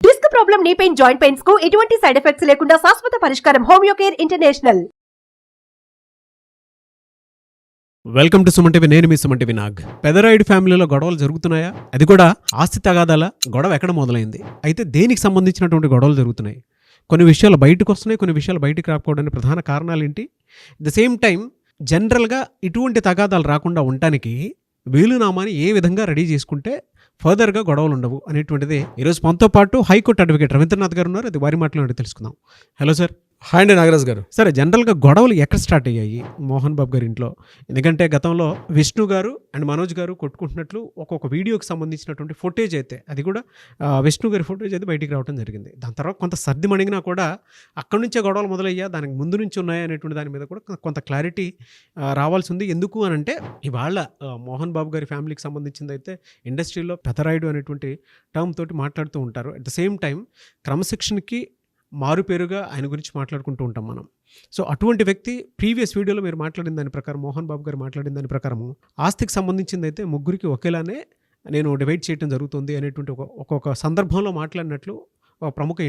Disc problem, knee pain, joint pains కు ఎటువంటి side effects లేకుండా శాశ్వత పరిష్కారం homeo care international. Welcome to Suman TV. నేను మీ సుమన్ టీవీ నాగ్. పెదరాయుడు ఫ్యామిలీలో గొడవలు జరుగుతున్నాయా? అది కూడా ఆస్తి తగాదాల గొడవ ఎక్కడ మొదలైంది? అయితే దేనికి సంబంధించినటువంటి గొడవలు జరుగుతున్నాయి? కొన్ని విషయాలు బయటకు వస్తున్నాయి, కొన్ని విషయాలు బయటకు రాకపోవడానికి ప్రధాన కారణాలు ఏంటి? ద సేమ్ టైం జనరల్గా ఇటువంటి తగాదాలు రాకుండా ఉండటానికి వీలునామాని ఏ విధంగా రెడీ చేసుకుంటే ఫర్దర్గా గొడవలు ఉండవు అనేటువంటిది ఈరోజు మనతో పాటు హైకోర్టు అడ్వకేట్ రవీంద్రనాథ్ గారు ఉన్నారు. అది వారి మాటలు తెలుసుకుందాం. Hello sir. హాయ్ అండి నాగరాజ్ గారు. సరే, జనరల్గా గొడవలు ఎక్కడ స్టార్ట్ అయ్యాయి మోహన్ బాబు గారి ఇంట్లో? ఎందుకంటే గతంలో విష్ణు గారు అండ్ మనోజ్ గారు కొట్టుకుంటున్నట్లు ఒక్కొక్క వీడియోకి సంబంధించినటువంటి ఫుటేజ్ అయితే, అది కూడా విష్ణు గారి ఫుటేజ్ అయితే బయటికి రావడం జరిగింది. దాని తర్వాత కొంత సర్ది మణిగినా కూడా అక్కడి నుంచే గొడవలు మొదలయ్యా, దానికి ముందు నుంచి ఉన్నాయా అనేటువంటి దాని మీద కూడా కొంత క్లారిటీ రావాల్సి ఉంది. ఎందుకు అని అంటే ఇవాళ మోహన్ బాబు గారి ఫ్యామిలీకి సంబంధించింది అయితే ఇండస్ట్రీలో పెదరాయుడు అనేటువంటి టర్మ్ తోటి మాట్లాడుతూ ఉంటారు. అట్ ద సేమ్ టైం క్రమశిక్షణకి మారుపేరుగా ఆయన గురించి మాట్లాడుకుంటూ ఉంటాం మనం. సో అటువంటి వ్యక్తి ప్రీవియస్ వీడియోలో మీరు మాట్లాడిన దాని ప్రకారం, మోహన్ బాబు గారు మాట్లాడిన దాని ప్రకారము ఆస్తికి సంబంధించింది అయితే ముగ్గురికి ఒకేలానే నేను డివైడ్ చేయడం జరుగుతుంది అనేటువంటి ఒక్కొక్క సందర్భంలో మాట్లాడినట్లు ఒక ప్రముఖ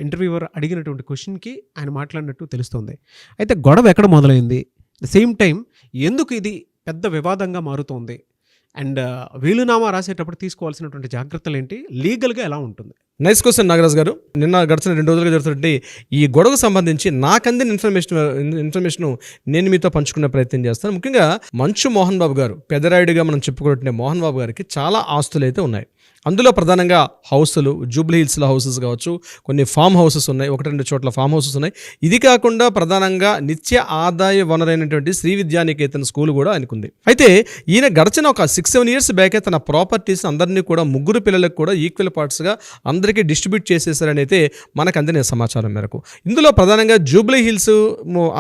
ఇంటర్వ్యూవర్ అడిగినటువంటి క్వశ్చన్కి ఆయన మాట్లాడినట్టు తెలుస్తుంది. అయితే గొడవ ఎక్కడ మొదలైంది? సేమ్ టైం ఎందుకు ఇది పెద్ద వివాదంగా మారుతోంది? అండ్ వీలునామా రాసేటప్పుడు తీసుకోవాల్సినటువంటి జాగ్రత్తలు ఏంటి? లీగల్గా ఎలా ఉంటుంది? నైస్ క్వశ్చన్ నాగరాజ్ గారు. నిన్న గడిచిన 2 రోజులుగా జరుగుతున్నట్టు ఈ గొడవకు సంబంధించి నాకు అందిన ఇన్ఫర్మేషన్ నేను మీతో పంచుకునే ప్రయత్నం చేస్తాను. ముఖ్యంగా మంచు మోహన్ బాబు గారు, పెదరాయుడిగా మనం చెప్పుకుంటున్న మోహన్ బాబు గారికి చాలా ఆస్తులు అయితే ఉన్నాయి. అందులో ప్రధానంగా హౌసులు, జూబ్లీ హిల్స్లో హౌసెస్ కావచ్చు, కొన్ని ఫామ్ హౌసెస్ ఉన్నాయి, 1-2 చోట్ల ఫామ్ హౌసెస్ ఉన్నాయి. ఇది కాకుండా ప్రధానంగా నిత్య ఆదాయ వనరైనటువంటి శ్రీ విద్యానికేతన్ స్కూల్ కూడా ఆయనకుంది. అయితే ఈయన గడిచిన ఒక 6-7 ఇయర్స్ బ్యాకే తన ప్రాపర్టీస్ అందరినీ కూడా 3 పిల్లలకు కూడా ఈక్వల్ పార్ట్స్గా అందరికీ డిస్ట్రిబ్యూట్ చేసేసారని అయితే మనకు అందిన సమాచారం మేరకు. ఇందులో ప్రధానంగా జూబ్లీ హిల్స్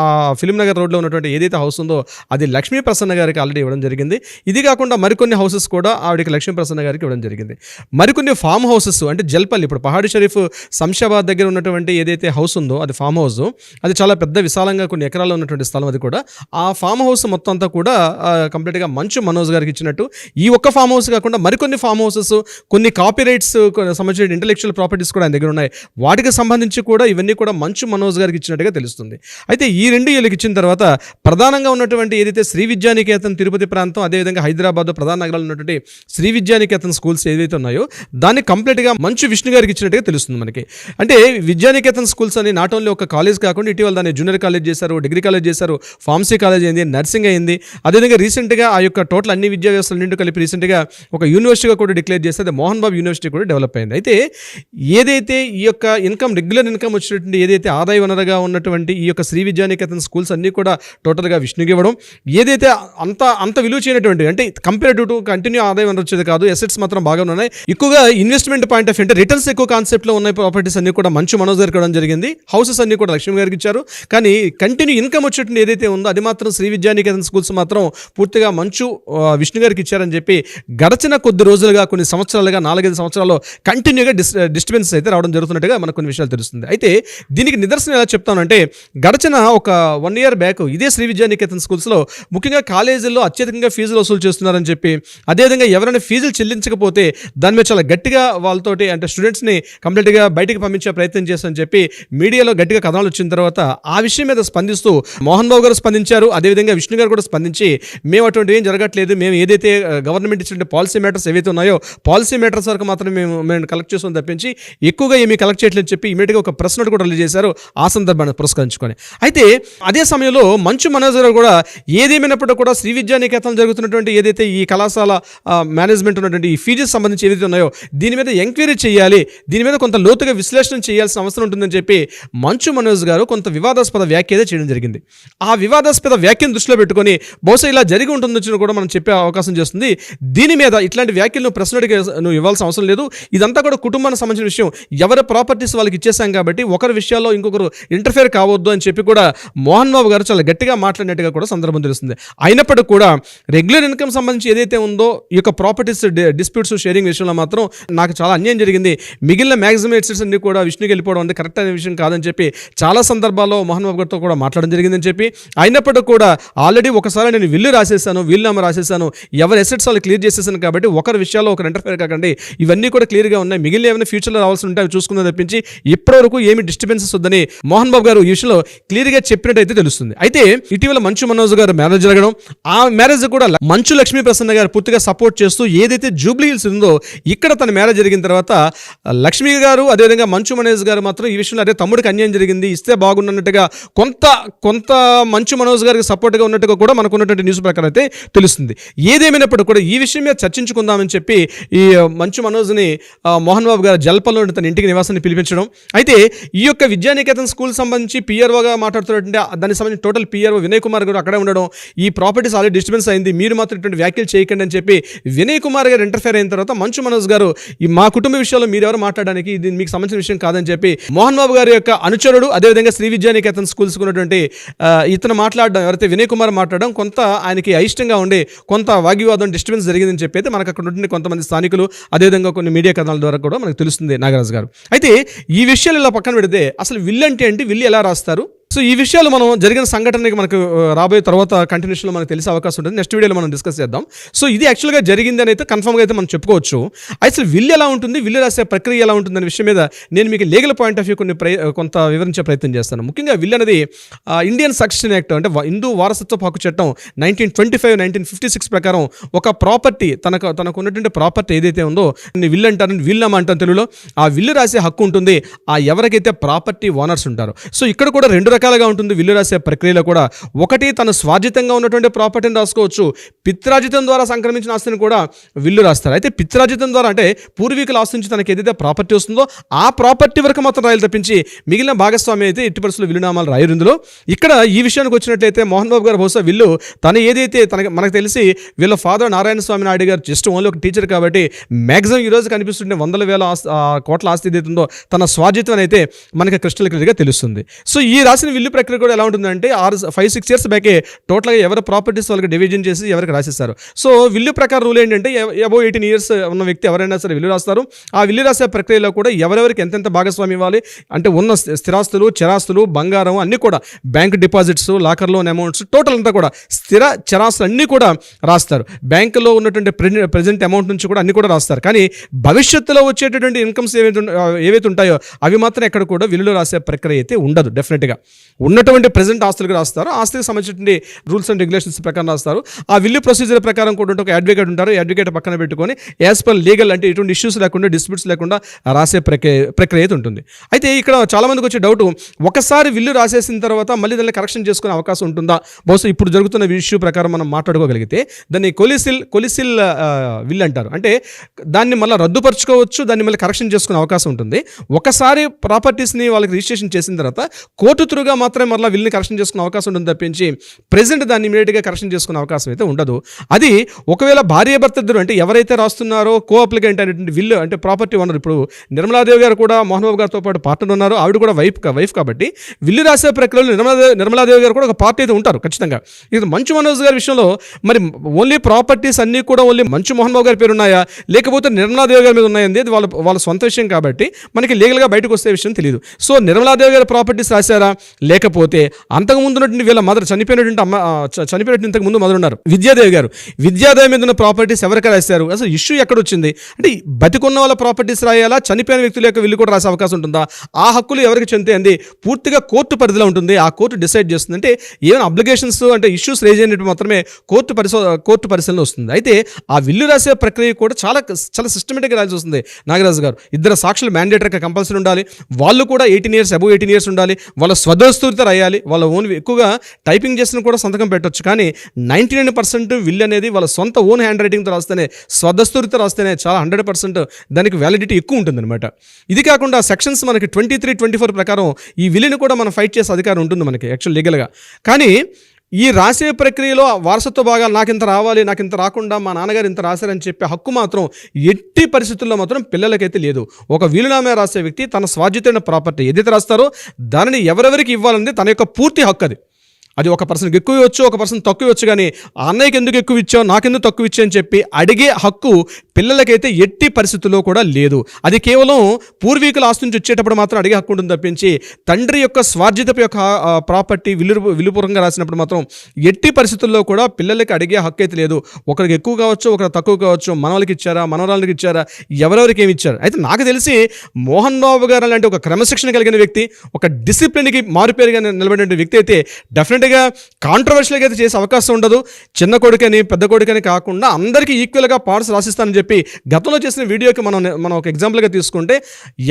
ఆ ఫిలిం నగర్ రోడ్లో ఉన్నటువంటి ఏదైతే హౌస్ ఉందో అది లక్ష్మీ ప్రసన్న గారికి ఆల్రెడీ ఇవ్వడం జరిగింది. ఇది కాకుండా మరికొన్ని హౌసెస్ కూడా ఆవిడకి లక్ష్మీ ప్రసన్న గారికి ఇవ్వడం జరిగింది. మరికొన్ని ఫామ్ హౌసెస్ అంటే జల్పల్లి, ఇప్పుడు పహాడి షరీఫ్ శంషాబాద్ దగ్గర ఉన్నటువంటి ఏదైతే హౌస్ ఉందో అది ఫామ్ హౌస్, అది చాలా పెద్ద విశాలంగా కొన్ని ఎకరాల్లో ఉన్నటువంటి స్థలం. అది కూడా ఆ ఫామ్ హౌస్ మొత్తం అంతా కూడా కంప్లీట్గా మంచు మనోజ్ గారికి ఇచ్చినట్టు. ఈ ఒక్క ఫామ్ హౌస్ కాకుండా మరికొన్ని ఫామ్ హౌసెస్, కొన్ని కాపీరైట్స్ సంబంధించిన ఇంటెలెక్చువల్ ప్రాపర్టీస్ కూడా ఆయన దగ్గర ఉన్నాయి. వాటికి సంబంధించి కూడా ఇవన్నీ కూడా మంచు మనోజ్ గారికి ఇచ్చినట్టుగా తెలుస్తుంది. అయితే ఈ 2 ఏళ్ళకి ఇచ్చిన తర్వాత ప్రధానంగా ఉన్నటువంటి ఏదైతే శ్రీ విద్యానికేతన్ తిరుపతి ప్రాంతం, అదేవిధంగా హైదరాబాద్ ప్రధాన నగరాల్లో ఉన్నటువంటి శ్రీ విద్యానికేతన్ స్కూల్స్ ఏదైతే ఉన్నాయో దాన్ని కంప్లీట్గా మంచు విష్ణు గారికి ఇచ్చినట్టుగా తెలుస్తుంది మనకి. అంటే విద్యానికేతన్ స్కూల్స్ అని నాట్ ఓన్లీ ఒక కాలేజ్ కాకుండా ఇటీవల దాన్ని జూనియర్ కాలేజ్ చేశారు, డిగ్రీ కాలేజ్ చేశారు, ఫార్మసీ కాలేజ్ అయింది, నర్సింగ్ అయింది. అదేవిధంగా రీసెంట్గా ఆ యొక్క టోటల్ అన్ని విద్యా వ్యవస్థలన్నింటి కలిపి రీసెంట్గా ఒక యూనివర్సిటీగా కూడా డిక్లేర్ చేస్తే అది మోహన్ బాబు యూనివర్సిటీ కూడా డెవలప్ అయింది. అయితే ఏదైతే ఈ యొక్క ఇన్కమ్, రెగ్యులర్ ఇన్కమ్ వచ్చినటువంటి ఏదైతే ఆదాయ వనరుగా ఉన్నటువంటి ఈ యొక్క శ్రీ విద్యానికేతన్ స్కూల్స్ అన్నీ కూడా టోటల్గా విష్ణుకి ఇవ్వడం, ఏదైతే అంత విలువ చేయనటువంటి అంటే కంపేరేటివ్ టు కంటిన్యూ ఆదాయం వనరు వచ్చేది కాదు, అసెట్స్ మాత్రం బాగా ఉన్నాయి. ఎక్కువగా ఇన్వెస్ట్మెంట్ పాయింట్ ఆఫ్ అంటే రిటర్న్స్ ఎక్కువ కాన్సెప్ట్లో ఉన్న ప్రాపర్టీస్ అన్ని కూడా మంచు మనోజ్ గారికి ఇవ్వడం జరిగింది. హౌసెస్ అన్ని కూడా లక్ష్మీ గారికి ఇచ్చారు. కానీ కంటిన్యూ ఇన్కమ్ వచ్చేటువంటి ఏదైతే ఉందో అది మాత్రం శ్రీ విద్యానికేతన్ స్కూల్స్ మాత్రం పూర్తిగా మంచు విష్ణు గారికి ఇచ్చారని చెప్పి గడిచిన కొద్ది రోజులుగా, కొన్ని సంవత్సరాలుగా, 4-5 సంవత్సరాల్లో కంటిన్యూగా డిస్టర్బెన్సెస్ అయితే రావడం జరుగుతున్నట్టుగా మనకు కొన్ని విషయాలు తెలుస్తుంది. అయితే దీనికి నిదర్శనం ఎలా చెప్తానంటే గడిచిన ఒక 1 year బ్యాక్ ఇదే శ్రీ విద్యానికేతన్ స్కూల్స్లో ముఖ్యంగా కాలేజీల్లో అత్యధికంగా ఫీజులు వసూలు చేస్తున్నారని చెప్పి, అదేవిధంగా ఎవరైనా ఫీజులు చెల్లించకపోతే దాని మీద చాలా గట్టిగా వాళ్ళతోటి అంటే స్టూడెంట్స్ని కంప్లీట్గా బయటికి పంపించే ప్రయత్నం చేస్తామని చెప్పి మీడియాలో గట్టిగా కథనాలు వచ్చిన తర్వాత ఆ విషయం మీద స్పందిస్తూ మోహన్ బాబు గారు స్పందించారు. అదేవిధంగా విష్ణు గారు కూడా స్పందించి మేము అటువంటి ఏం జరగట్లేదు, మేము ఏదైతే గవర్నమెంట్ ఇచ్చిన పాలసీ మ్యాటర్స్ ఏవైతే ఉన్నాయో పాలసీ మ్యాటర్స్ వరకు మాత్రమే మేము కలెక్ట్ చేస్తాం తప్పించి ఎక్కువగా ఏమీ కలెక్ట్ చేయట్లేదు చెప్పి ఇమీడియట్గా ఒక ప్రెస్ నోట్ కూడా రిలీజ్ చేశారు ఆ సందర్భాన్ని పురస్కరించుకొని. అయితే అదే సమయంలో మంచు మనోజ్ గారు కూడా ఏదేమైనప్పుడు కూడా శ్రీ విద్యానికేతన్ జరుగుతున్నటువంటి ఏదైతే ఈ కళాశాల మేనేజ్మెంట్ ఉన్నటువంటి ఈ ఫీజెస్ సంబంధించి ఏదైతే ఉన్నాయో దీని మీద ఎంక్వైరీ చేయాలి, దీని మీద కొంత లోతుగా విశ్లేషణ చేయాల్సిన అవసరం ఉంటుందని చెప్పి మంచు మనోజ్ గారు కొంత వివాదాస్పద వ్యాఖ్య చేయడం జరిగింది. ఆ వివాదాస్పద వ్యాఖ్యను దృష్టిలో పెట్టుకొని బహుశా ఇలా జరిగి ఉంటుందని కూడా మనం చెప్పే అవకాశం చేస్తుంది. దీని మీద ఇట్లాంటి వ్యాఖ్యలను ప్రశ్నడికి నువ్వు ఇవ్వాల్సిన అవసరం లేదు, ఇదంతా కూడా కుటుంబానికి సంబంధించిన విషయం, ఎవరి ప్రాపర్టీస్ వాళ్ళకి ఇచ్చేసాం కాబట్టి ఒకరి విషయాల్లో ఇంకొకరు ఇంటర్ఫేర్ కావద్దు అని చెప్పి కూడా మోహన్ బాబు గారు చాలా గట్టిగా మాట్లాడినట్టుగా కూడా సందర్భం తెలుస్తుంది. అయినప్పటికీ కూడా రెగ్యులర్ ఇన్కమ్ సంబంధించి ఏదైతే ఉందో ఈ యొక్క ప్రాపర్టీస్ డిస్ప్యూట్స్ షేరింగ్ విషయంలో విషయంలో మాత్రం నాకు చాలా అన్యాయం జరిగింది, మిగిలిన మ్యాక్సిమం ఎసెట్స్ అన్ని కూడా విష్ణుకి వెళ్ళిపోవడం అంటే కరెక్ట్ అనే విషయం కాదని చెప్పి చాలా సందర్భాల్లో మోహన్ బాబు గారితో కూడా మాట్లాడడం జరిగిందని చెప్పి, అయినప్పటికీ కూడా ఆల్రెడీ ఒకసారి నేను విల్లు రాసేసాను, వీలునామా రాసేసాను, ఎవరి ఎసెట్స్ వాళ్ళు క్లియర్ చేసేసాను కాబట్టి ఒకరి విషయాల్లో ఒకరు ఇంటర్ఫేర్ కాకండి, ఇవన్నీ కూడా క్లియర్గా ఉన్నాయి, మిగిలిన ఏమైనా ఫ్యూచర్లో రావాల్సి ఉంటే అవి చూసుకుందని తప్పించి ఇప్పటివరకు ఏమి డిస్టర్బెన్సెస్ వద్దని మోహన్ బాబు గారు ఈ విషయంలో క్లియర్గా చెప్పినట్టయితే తెలుస్తుంది. అయితే ఇటీవల మంచు మనోజ్ గారు మ్యారేజ్ జరగడం, ఆ మ్యారేజ్ కూడా మంచు లక్ష్మీ ప్రసన్న గారు పూర్తిగా సపోర్ట్ చేస్తూ ఏదైతే జూబ్లీ హిల్స్ ఉందో ఇక్కడ తన మ్యారేజ్ జరిగిన తర్వాత లక్ష్మీ గారు అదేవిధంగా మంచు మనోజ్ గారు మాత్రం ఈ విషయంలో అదే తమ్ముడికి అన్యాయం జరిగింది, ఇస్తే బాగున్నట్టుగా కొంత మంచు మనోజ్ గారికి సపోర్ట్గా ఉన్నట్టుగా కూడా మనకు ఉన్నటువంటి న్యూస్ ప్రకారం అయితే తెలుస్తుంది. ఏదేమైనప్పుడు కూడా ఈ విషయం మీద చర్చించుకుందామని చెప్పి ఈ మంచు మనోజ్ని మోహన్ బాబు గారు జల్పల్లో తన ఇంటికి నివాసాన్ని పిలిపించడం. అయితే ఈ యొక్క విద్యానికేతన్ స్కూల్ సంబంధించి పిఆర్ఓగా మాట్లాడుతున్నటువంటి దానికి సంబంధించి టోటల్ పిఆర్ఓ వినయ్ కుమార్ గారు అక్కడే ఉండడం, ఈ ప్రాపర్టీస్ ఆల్రెడీ డిస్టర్బెన్స్ అయింది, మీరు మాత్రం ఇటువంటి వ్యాఖ్యలు చేయకండి అని చెప్పి వినయ్ కుమార్ గారు ఇంటర్ఫేర్ అయిన తర్వాత మంచు మనోజ్ గారు ఈ మా కుటుంబ విషయాల్లో మీరెవరు మాట్లాడడానికి, ఇది మీకు సంబంధించిన విషయం కాదని చెప్పి మోహన్ బాబు గారి యొక్క అనుచరుడు అదేవిధంగా శ్రీ విద్యానికేతన్ స్కూల్స్ ఉన్నటువంటి ఇతను మాట్లాడడం, ఎవరైతే వినయ్ కుమార్ మాట్లాడడం కొంత ఆయనకి అయిష్టంగా ఉండి కొంత వాగ్వివాదం డిస్టర్బెన్స్ జరిగిందని చెప్పి అయితే మనకు అక్కడ ఉండే కొంతమంది స్థానికులు అదేవిధంగా కొన్ని మీడియా కథనాల ద్వారా కూడా మనకు తెలుస్తుంది నాగరాజు గారు. అయితే ఈ విషయాలు ఇలా పక్కన పెడితే అసలు విల్లు అంటే ఏంటి, విల్లు ఎలా రాస్తారు, సో ఈ విషయాలు మనం జరిగిన సంఘటనకి మనకు రాబోయే తర్వాత కంటిన్యూషన్లో మనకు తెలిసే అవకాశం ఉంటుంది, నెక్స్ట్ వీడియోలో మనం డిస్కస్ చేద్దాం. సో ఇది యాక్చువల్గా జరిగింది అని అయితే కన్ఫర్మ్గా అయితే మనం చెప్పుకోవచ్చు. అసలు విల్లు ఎలా ఉంటుంది, విల్లు రాసే ప్రక్రియ ఎలా ఉంటుంది అనే విషయం మీద నేను మీకు లీగల్ పాయింట్ ఆఫ్ వ్యూ కొంత వివరించే ప్రయత్నం చేస్తాను. ముఖ్యంగా విల్లు అనేది ఇండియన్ సక్సెషన్ యాక్ట్ అంటే హిందూ వారసత్వ హక్కు చట్టం 1925, 1956 ప్రకారం ఒక ప్రాపర్టీ తనకు ఉన్నటువంటి ప్రాపర్టీ ఏదైతే ఉందో విల్లు అంటారని వీలునామా అంటారు తెలుగులో, ఆ విల్లు రాసే హక్కు ఉంటుంది ఆ ఎవరికైతే ప్రాపర్టీ ఓనర్స్ ఉంటారో. సో ఇక్కడ కూడా రెండు రకాలుగా ఉంటుంది విల్లు రాసే ప్రక్రియలో కూడా. ఒకటి తన స్వార్జితంగా ఉన్నటువంటి ప్రాపర్టీని రాసుకోవచ్చు, పిత్రార్జితం ద్వారా సంక్రమించిన ఆస్తిని కూడా విల్లు రాస్తారు. అయితే పిత్రార్జితం ద్వారా అంటే పూర్వీకుల ఆస్తి నుంచి తనకి ఏదైతే ప్రాపర్టీ వస్తుందో ఆ ప్రాపర్టీ వరకు మాత్రం రాయాలి తప్పించి మిగిలిన భాగస్వామి అయితే ఎట్టి పరిస్థితుల్లో విల్లునామాలు రాయరు ఇందులో. ఇక్కడ ఈ విషయానికి వచ్చినట్లయితే మోహన్ బాబు గారు బహుశా విల్లు తను ఏదైతే మనకు తెలిసి వీళ్ళ ఫాదర్ నారాయణ స్వామి నాయుడు గారు జస్ట్ ఓన్లీ ఒక టీచర్ కాబట్టి మ్యాక్సిమం ఈ రోజు కనిపిస్తుంటే వందల వేల కోట్ల ఆస్తి ఏదైతే ఉందో తన స్వార్జితం అయితే మనకి క్రిస్టల్ క్లియర్గా తెలుస్తుంది. సో ఈ రాసిన విల్లు ప్రక్రియ కూడా ఎలా ఉంటుందంటే 5-6 ఇయర్స్ బ్యాకే టోటల్గా ఎవరి ప్రాపర్టీస్ వాళ్ళకి డివిజన్ చేసి ఎవరికి రాసేస్తారు. సో విల్లు ప్రకారం రూల్ ఏంటంటే అబౌవ్ 18 ఇయర్స్ ఉన్న వ్యక్తి ఎవరైనా సరే విల్లు రాస్తారు. ఆ విల్లు రాసే ప్రక్రియలో కూడా ఎవరెవరికి ఎంతెంత భాగస్వామి ఇవ్వాలి అంటే ఉన్న స్థిరాస్తులు, చరాస్తులు, బంగారం అన్నీ కూడా bank deposits, locker loan amounts total అంతా కూడా స్థిర చరాస్తులు అన్నీ కూడా రాస్తారు. బ్యాంకులో ఉన్నటువంటి ప్రెజెంట్ అమౌంట్ నుంచి కూడా అన్ని కూడా రాస్తారు. కానీ భవిష్యత్తులో వచ్చేటటువంటి ఇన్కమ్స్ ఏవైతే ఉంటాయో అవి మాత్రం ఎక్కడ కూడా విల్లులో రాసే ప్రక్రియ అయితే ఉండదు. డెఫినెట్గా ఉన్నటువంటి ప్రెజెంట్ ఆస్తులకు రాస్తారు, ఆస్తికి సంబంధించిన రూల్స్ అండ్ రెగ్యులేషన్స్ ప్రకారం రాస్తారు. ఆ విల్లు ప్రొసీజర్ ప్రకారం కూడా ఒక అడ్వకేట్ ఉంటారు, అడ్వకేట్ పక్కన పెట్టుకొని యాజ్ పర్ లీగల్ అంటే ఎటువంటి ఇష్యూస్ లేకుండా డిస్ప్యూట్స్ లేకుండా రాసే ప్రక్రియ అయితే ఉంటుంది. అయితే ఇక్కడ చాలా మందికి వచ్చే డౌట్, ఒకసారి విల్లు రాసేసిన తర్వాత మళ్ళీ దాన్ని కరెక్షన్ చేసుకునే అవకాశం ఉంటుందా? బహుశా ఇప్పుడు జరుగుతున్న ఇష్యూ ప్రకారం మనం మాట్లాడుకోగలిగితే దాన్ని కొలిసిల్ విల్ అంటారు. అంటే దాన్ని మళ్ళీ రద్దుపరచుకోవచ్చు, దాన్ని మళ్ళీ కరెక్షన్ చేసుకునే అవకాశం ఉంటుంది. ఒకసారి ప్రాపర్టీస్ని వాళ్ళకి రిజిస్ట్రేషన్ చేసిన తర్వాత కోర్టు త్రూగా మాత్రమే మళ్ళీ విల్ని కరెక్షన్ చేసుకునే అవకాశం ఉంటుంది తప్పించి ప్రెజెంట్ దాన్ని ఇమీడియట్గా కరెక్షన్ చేసుకునే అవకాశం అయితే ఉండదు. అది ఒకవేళ భార్యాభర్త ఇద్దరు అంటే ఎవరైతే రాస్తున్నారో కో అప్లికెంట్ అనేటువంటి విల్లు అంటే ప్రాపర్టీ ఓనర్, ఇప్పుడు నిర్మలాదేవి గారు కూడా మోహన్ బాబు గారితో పాటు పార్ట్నర్ ఉన్నారు, ఆవిడ కూడా వైఫ్ కాబట్టి విల్లు రాసే ప్రక్రియలో నిర్మలాదేవి గారు కూడా ఒక పార్టీ అయితే ఉంటారు ఖచ్చితంగా. ఇది మంచు మనోజ్ గారి విషయంలో మరి ఓన్లీ ప్రాపర్టీస్ అన్నీ కూడా ఓన్లీ మంచు మోహన్ బాబు గారి పేరు ఉన్నాయా లేకపోతే నిర్మలాదేవి గారి మీద ఉన్నాయండి, అది వాళ్ళ సొంత విషయం కాబట్టి మనకి లీగల్గా బయటకు వస్తే విషయం తెలియదు. సో నిర్మలాదేవి గారి ప్రాపర్టీస్ రాశారా లేకపోతే అంతకుముందు ఉన్నటువంటి వీళ్ళ మదర్ చనిపోయినటువంటి ఇంతకు ముందు మదర్ ఉన్నారు విద్యాదేవి మీద ఉన్న ప్రాపర్టీస్ ఎవరికి రాశారు? అసలు ఇష్యూ ఎక్కడ వచ్చింది అంటే బతికున్న వాళ్ళ ప్రాపర్టీస్ రాయాలా, చనిపోయిన వ్యక్తుల యొక్క విల్లు కూడా రాసే అవకాశం ఉంటుందా? ఆ హక్కులు ఎవరికి చెందుతాయండి? పూర్తిగా కోర్టు పరిధిలో ఉంటుంది, ఆ కోర్టు డిసైడ్ చేస్తుంది. అంటే ఏమైనా అబ్లిగేషన్స్ అంటే ఇష్యూస్ రేజ్ అయినట్టు మాత్రమే కోర్టు పరిశీలన వస్తుంది. అయితే ఆ విల్లు రాసే ప్రక్రియ కూడా చాలా సిస్టమేటిక్గా రాయాల్సి వస్తుంది నాగరాజు గారు. ఇద్దరు సాక్షులు మ్యాండేటరీగా కంపల్సరీ ఉండాలి, వాళ్ళు కూడా 18 ఇయర్స్ అబౌవ్ 18 ఇయర్స్ ఉండాలి, వాళ్ళ స్వదస్తూరిత రాయాలి, వాళ్ళ ఓన్ ఎక్కువగా టైపింగ్ చేసిన కూడా సంతకం పెట్టవచ్చు. కానీ 99% విల్ అనేది వాళ్ళ సొంత ఓన్ హ్యాండ్ రైటింగ్తో రాస్తేనే, స్వదస్తూరిత రాస్తేనే చాలా 100% దానికి వ్యాలిడిటీ ఎక్కువ ఉంటుందన్నమాట. ఇది కాకుండా సెక్షన్స్ మనకి 23, 24 ప్రకారం ఈ విల్లుని కూడా మనం ఫైట్ చేసే అధికారం ఉంటుంది మనకి యాక్చువల్ లీగల్గా. కానీ ఈ రాసే ప్రక్రియలో వారసత్వ భాగాలు నాకు ఇంత రావాలి, నాకు ఇంత రాకుండా మా నాన్నగారు ఇంత రాశారని చెప్పే హక్కు మాత్రం ఎట్టి పరిస్థితుల్లో మాత్రం పిల్లలకైతే లేదు. ఒక వీలునామా రాసే వ్యక్తి తన స్వార్జితమైన ప్రాపర్టీ ఏదైతే రాస్తారో దానిని ఎవరెవరికి ఇవ్వాలనేది తన యొక్క పూర్తి హక్కు. అది ఒక పర్సన్కి ఎక్కువ ఇవ్వచ్చు, ఒక పర్సన్ తక్కువ ఇవ్వచ్చు, కానీ ఆ అన్నయ్యకి ఎందుకు ఎక్కువ ఇచ్చావు, నాకెందుకు తక్కువ ఇచ్చా అని చెప్పి అడిగే హక్కు పిల్లలకైతే ఎట్టి పరిస్థితుల్లో కూడా లేదు. అది కేవలం పూర్వీకుల ఆస్తి నుంచి వచ్చేటప్పుడు మాత్రం అడిగే హక్కు ఉంటుంది తప్పించి తండ్రి యొక్క స్వార్జితపు యొక్క ప్రాపర్టీ విలుపూర్వకంగా రాసినప్పుడు మాత్రం ఎట్టి పరిస్థితుల్లో కూడా పిల్లలకి అడిగే హక్కు అయితే లేదు. ఒకరికి ఎక్కువ కావచ్చు, ఒకరికి తక్కువ కావచ్చు, మనవలకి ఇచ్చారా, మనవరాలకి ఇచ్చారా, ఎవరెవరికి ఏమి ఇచ్చారు. అయితే నాకు తెలిసి మోహన్ బాబు గారు అలాంటి ఒక క్రమశిక్షణ కలిగిన వ్యక్తి, ఒక డిసిప్లిన్కి మారుపేరుగా నిలబడిన వ్యక్తి అయితే డెఫినెట్గా కాంట్రవర్షియల్గా అయితే చేసే అవకాశం ఉండదు. చిన్న కొడుకని పెద్ద కొడుకని కాకుండా అందరికీ ఈక్వల్గా పార్ట్స్ రాసిస్తానని చెప్పి గతంలో చేసిన వీడియోకి మనం ఒక ఎగ్జాంపుల్గా తీసుకుంటే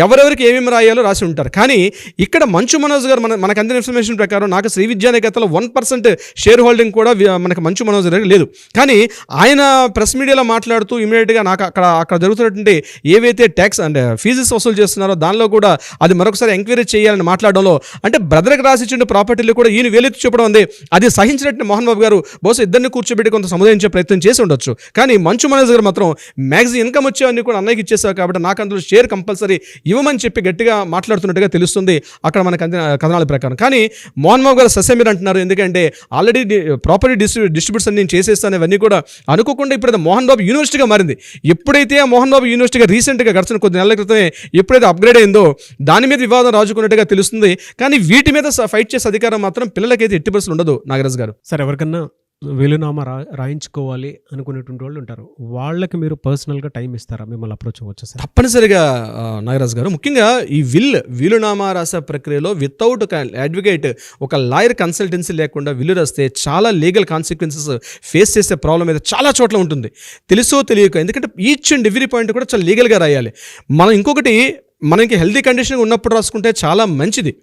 ఎవరెవరికి ఏమేమి రాయాలో రాసి ఉంటారు. కానీ ఇక్కడ మంచు మనోజ్ గారు మనకు అందిన ఇన్ఫర్మేషన్ ప్రకారం నాకు శ్రీ విద్యానికేతన్లో 1% షేర్ హోల్డింగ్ కూడా మనకు మంచు మనోజ్ గారికి లేదు. కానీ ఆయన ప్రెస్ మీడియాలో మాట్లాడుతూ ఇమీడియట్గా నాకు అక్కడ జరుగుతున్నటువంటి ఏవైతే ట్యాక్స్ అండ్ ఫీజెస్ వసూలు చేస్తున్నారో దానిలో కూడా అది మరొకసారి ఎంక్వైరీ చేయాలని మాట్లాడడంలో, అంటే బ్రదర్కి రాసిచ్చిన ప్రాపర్టీలు కూడా ఈయన వేలెత్తి చెప్పడం ఉంది. అది సహించినట్టు మోహన్ బాబు గారు బహుశా ఇద్దరిని కూర్చోబెట్టి కొంత సముదాయించే ప్రయత్నం చేసి ఉండొచ్చు. కానీ మంచు మనోజ్ గారు మాత్రం మ్యాక్సిమం ఇన్కమ్ వచ్చేవన్నీ కూడా అన్నయ్యకి ఇచ్చేసావు కాబట్టి నాకు అందులో షేర్ కంపల్సరీ ఇవ్వమని చెప్పి గట్టిగా మాట్లాడుతున్నట్టుగా తెలుస్తుంది అక్కడ మనకు అందిన కథనాల ప్రకారం. కానీ మోహన్ బాబు గారు సస్యమీర్ అంటున్నారు, ఎందుకంటే ఆల్రెడీ ప్రాపర్టీ డిస్ట్రిబ్యూట్స్ అన్ని నేను చేసేస్తాను ఇవన్నీ కూడా అనుకోకుండా ఇప్పుడు మోహన్ బాబు యూనివర్సిటీగా మారింది. ఎప్పుడైతే ఆ మోహన్ బాబు యూనివర్సిటీగా రీసెంట్గా గడిచిన కొద్ది నెలల క్రితమే ఎప్పుడైతే అప్గ్రేడ్ అయిందో దాని మీద వివాదం రాజుకున్నట్టుగా తెలుస్తుంది. కానీ వీటి మీద ఫైట్ చేసే అధికారం మాత్రం పిల్లలకైతే ఎట్టి పరిస్థితులు ఉండదు. నాగరాజ్ గారు సార్, ఎవరికన్నా వీలునామా రాయించుకోవాలి అనుకునేటువంటి వాళ్ళు ఉంటారు, వాళ్ళకి మీరు పర్సనల్గా టైం ఇస్తారా, మిమ్మల్ని అప్రోచ్ అవ్వచ్చు సార్? తప్పనిసరిగా నాగరాజ్ గారు. ముఖ్యంగా ఈ వీలునామా రాసే ప్రక్రియలో వితౌట్ ఒక అడ్వకేట్, ఒక లాయర్ కన్సల్టెన్సీ లేకుండా విల్లు రాస్తే చాలా లీగల్ కాన్సిక్వెన్సెస్ ఫేస్ చేసే ప్రాబ్లం అయితే చాలా చోట్ల ఉంటుంది, తెలుసో తెలియక. ఎందుకంటే ఈచ్ అండ్ ఎవ్రీ పాయింట్ కూడా చాలా లీగల్గా రాయాలి. మనం ఇంకొకటి, మనకి హెల్తీ కండిషన్ ఉన్నప్పుడు రాసుకుంటే చాలా మంచిది.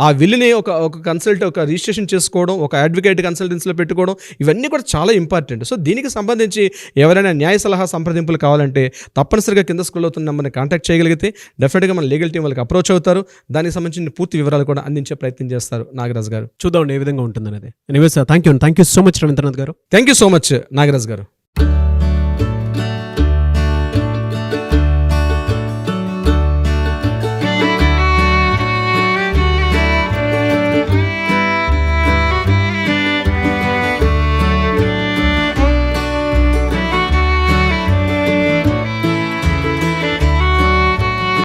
ఆ విల్లుని ఒక రిజిస్ట్రేషన్ చేసుకోవడం, ఒక అడ్వకేట్ కన్సల్టెన్సీలో పెట్టుకోవడం, ఇవన్నీ కూడా చాలా ఇంపార్టెంట్. సో దీనికి సంబంధించి ఎవరైనా న్యాయ సలహా సంప్రదింపులు కావాలంటే తప్పనిసరిగా కింద స్కూల్లో అవుతున్న నెంబర్ని కాంటాక్ట్ చేయగలిగితే డెఫినెట్గా మన లీగల్ టీం వాళ్ళకి అప్రోచ్ అవుతారు. దానికి సంబంధించిన పూర్తి వివరాలు కూడా అందించే ప్రయత్నం చేస్తారు నాగరాజ్ గారు. చూద్దాం ఏ విధంగా ఉంటుందనేది. Anyway sir, thank you so much Ravindranath గారు. Thank you so much Nagaraj గారు.